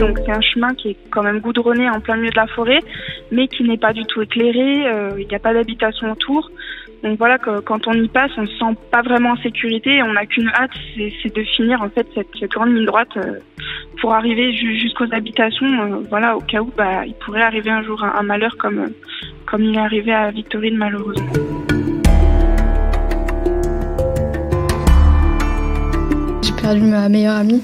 donc c'est un chemin qui est quand même goudronné en plein milieu de la forêt, mais qui n'est pas du tout éclairé, il n'y a pas d'habitation autour. Donc voilà, quand on y passe, on ne se sent pas vraiment en sécurité, on n'a qu'une hâte, c'est de finir en fait cette grande ligne droite pour arriver jusqu'aux habitations, voilà, au cas où il pourrait arriver un jour un malheur comme il est arrivé à Victorine malheureusement. J'ai perdu ma meilleure amie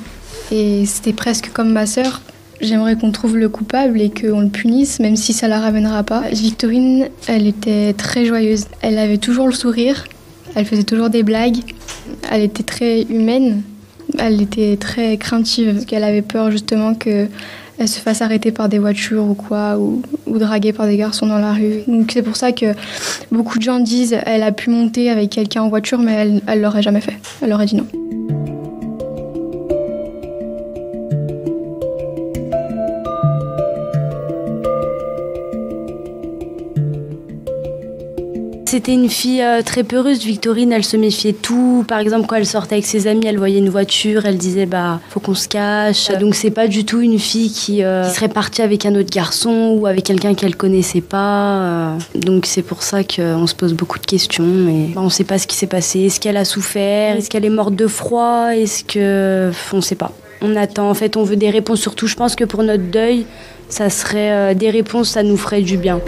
et c'était presque comme ma sœur. J'aimerais qu'on trouve le coupable et qu'on le punisse, même si ça la ramènera pas. Victorine, elle était très joyeuse. Elle avait toujours le sourire, elle faisait toujours des blagues. Elle était très humaine, elle était très craintive, parce qu'elle avait peur justement qu'elle se fasse arrêter par des voitures ou quoi, ou draguer par des garçons dans la rue. Donc c'est pour ça que beaucoup de gens disent qu'elle a pu monter avec quelqu'un en voiture, mais elle l'aurait jamais fait. Elle aurait dit non. C'était une fille très peureuse, Victorine, elle se méfiait de tout. Par exemple, quand elle sortait avec ses amis, elle voyait une voiture, elle disait faut qu'on se cache. Donc c'est pas du tout une fille qui serait partie avec un autre garçon ou avec quelqu'un qu'elle connaissait pas. Donc c'est pour ça qu'on se pose beaucoup de questions. Et on sait pas ce qui s'est passé. Est-ce qu'elle a souffert? Est-ce qu'elle est morte de froid? On sait pas. On attend, en fait, on veut des réponses. Surtout, je pense que pour notre deuil, ça serait des réponses, ça nous ferait du bien.